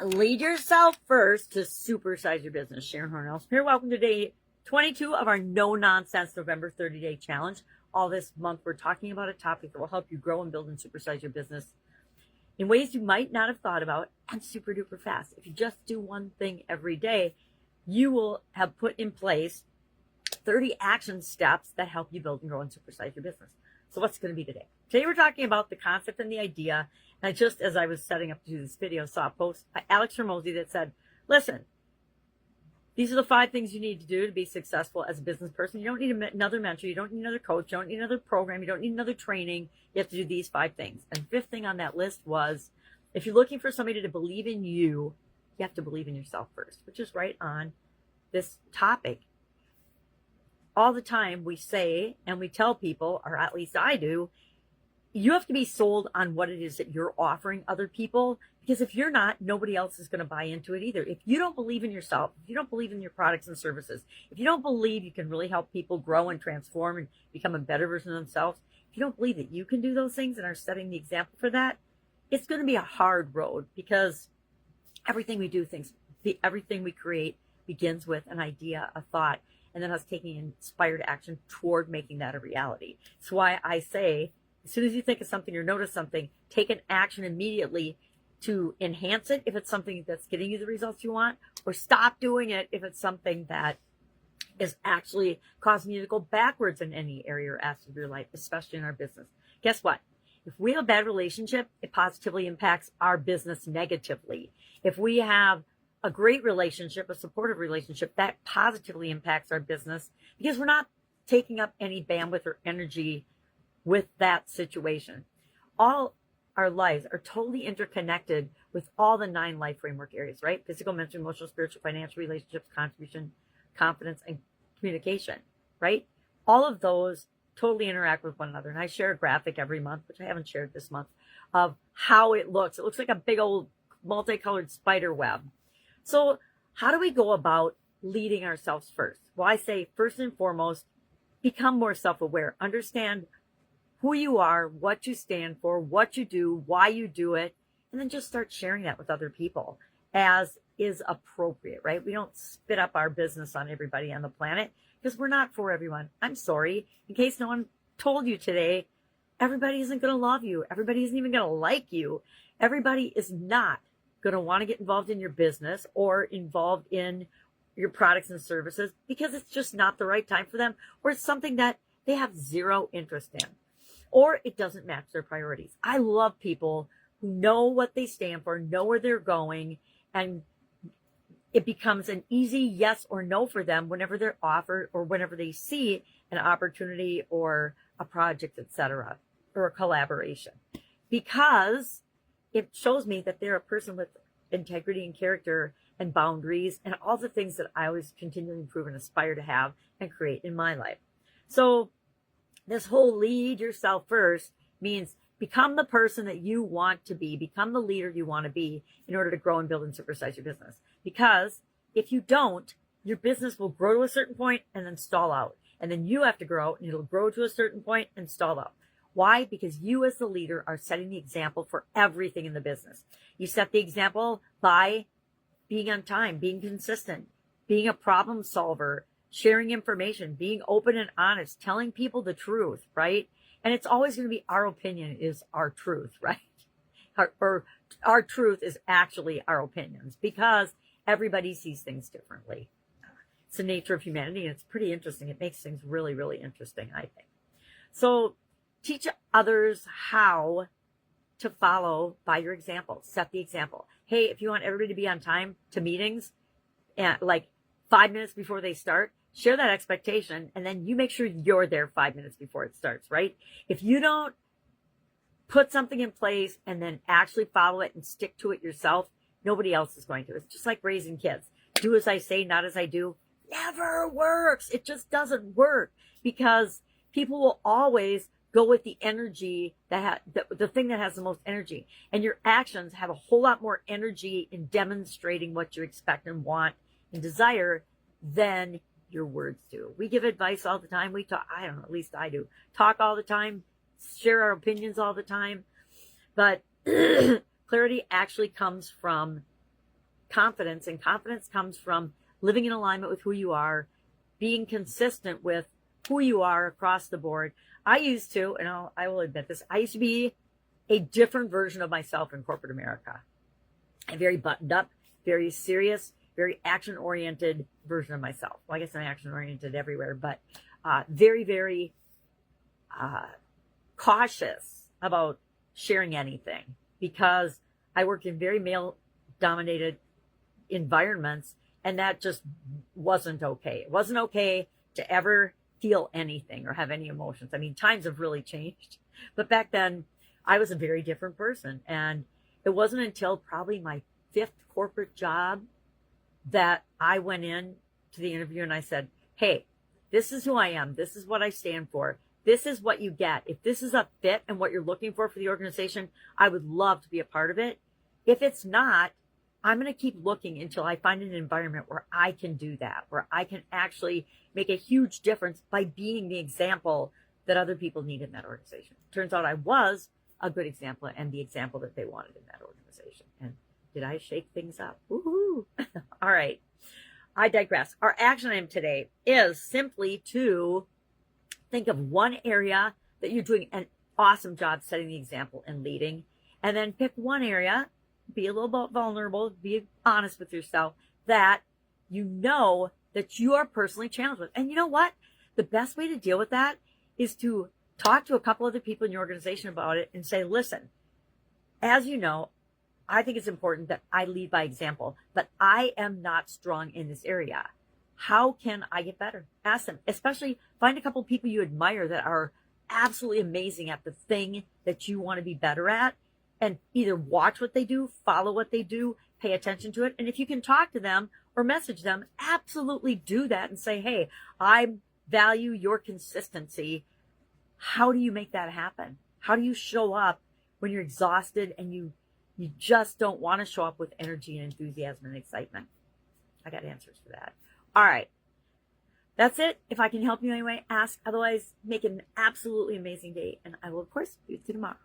Lead yourself first to supersize your business. Sharon Horne-Ellstrom here. Welcome to day 22 of our No Nonsense November 30-day challenge. All this month, we're talking about a topic that will help you grow and build and supersize your business in ways you might not have thought about and super duper fast. If you just do one thing every day, you will have put in place 30 action steps that help you build and grow and supersize your business. So what's going to be today? Today we're talking about the concept and the idea. And I just, as I was setting up to do this video, saw a post by Alex Hormozy that said, listen, these are the 5 things you need to do to be successful as a business person. You don't need another mentor. You don't need another coach. You don't need another program. You don't need another training. You have to do these 5 things. And the 5th thing on that list was, if you're looking for somebody to believe in you, you have to believe in yourself first, which is right on this topic. All the time we say, and we tell people, or at least I do, you have to be sold on what it is that you're offering other people, because if you're not, nobody else is going to buy into it either. If you don't believe in yourself, if you don't believe in your products and services, if you don't believe you can really help people grow and transform and become a better version of themselves, if you don't believe that you can do those things and are setting the example for that, it's going to be a hard road, because everything we do, everything we create begins with an idea, a thought, and then us taking inspired action toward making that a reality. That's why I say, as soon as you think of something or notice something, take an action immediately to enhance it if it's something that's getting you the results you want, or stop doing it if it's something that is actually causing you to go backwards in any area or aspect of your life, especially in our business. Guess what? If we have a bad relationship, it positively impacts our business negatively. If we have a great relationship, a supportive relationship, that positively impacts our business, because we're not taking up any bandwidth or energy with that situation. All our lives are totally interconnected with all the 9 life framework areas, right? Physical, mental, emotional, spiritual, financial, relationships, contribution, confidence, and communication, right? All of those totally interact with one another. And I share a graphic every month, which I haven't shared this month, of how it looks. It looks like a big old multicolored spider web. So how do we go about leading ourselves first? Well, I say first and foremost, become more self-aware. Understand who you are, what you stand for, what you do, why you do it, and then just start sharing that with other people as is appropriate, right? We don't spit up our business on everybody on the planet, because we're not for everyone. I'm sorry. In case no one told you today, everybody isn't going to love you. Everybody isn't even going to like you. Everybody is not going to want to get involved in your business or involved in your products and services, because it's just not the right time for them, or it's something that they have zero interest in, or it doesn't match their priorities. I love people who know what they stand for, know where they're going, and it becomes an easy yes or no for them whenever they're offered, or whenever they see an opportunity or a project, etc., or a collaboration, because it shows me that they're a person with integrity and character and boundaries and all the things that I always continually improve and aspire to have and create in my life. So this whole lead yourself first means become the person that you want to be, become the leader you want to be in order to grow and build and supersize your business. Because if you don't, your business will grow to a certain point and then stall out. And then you have to grow, and it'll grow to a certain point and stall out. Why? Because you as the leader are setting the example for everything in the business. You set the example by being on time, being consistent, being a problem solver, sharing information, being open and honest, telling people the truth, right? And it's always going to be our opinion is our truth, right? Our truth is actually our opinions, because everybody sees things differently. It's the nature of humanity, and it's pretty interesting. It makes things really, really interesting, I think. So teach others how to follow by your example. Set the example. Hey, if you want everybody to be on time to meetings, and like 5 minutes before they start, share that expectation, and then you make sure you're there 5 minutes before it starts, right? If you don't put something in place and then actually follow it and stick to it yourself, nobody else is going to. It's just like raising kids. Do as I say, not as I do. Never works. It just doesn't work, because people will always go with the energy the thing that has the most energy, and your actions have a whole lot more energy in demonstrating what you expect and want and desire than your words do. We give advice all the time. We talk, I don't know, at least I do, talk all the time, share our opinions all the time, but clarity actually comes from confidence, and confidence comes from living in alignment with who you are, being consistent with who you are across the board. I used to, and I will admit this, I used to be a different version of myself in corporate America. A very buttoned up, very serious, very action-oriented version of myself. Well, I guess I'm action-oriented everywhere, but very, very cautious about sharing anything because I worked in very male-dominated environments, and that just wasn't okay. It wasn't okay to ever feel anything or have any emotions. I mean, times have really changed, but back then I was a very different person, and it wasn't until probably my 5th corporate job that I went in to the interview and I said, hey, this is who I am. This is what I stand for. This is what you get. If this is a fit and what you're looking for the organization, I would love to be a part of it. If it's not, I'm going to keep looking until I find an environment where I can do that, where I can actually make a huge difference by being the example that other people need in that organization. Turns out I was a good example and the example that they wanted in that organization. And did I shake things up? Woohoo! All right. I digress. Our action item today is simply to think of one area that you're doing an awesome job setting the example and leading, and then pick one area, be a little bit vulnerable, be honest with yourself, that you know that you are personally challenged with. And you know what? The best way to deal with that is to talk to a couple other people in your organization about it and say, listen, as you know, I think it's important that I lead by example, but I am not strong in this area. How can I get better? Ask them, especially find a couple people you admire that are absolutely amazing at the thing that you want to be better at, and either watch what they do, follow what they do, pay attention to it. And if you can talk to them or message them, absolutely do that and say, hey, I value your consistency. How do you make that happen? How do you show up when you're exhausted and you just don't want to show up with energy and enthusiasm and excitement? I got answers for that. All right. That's it. If I can help you anyway, ask. Otherwise, make it an absolutely amazing day. And I will, of course, see you tomorrow.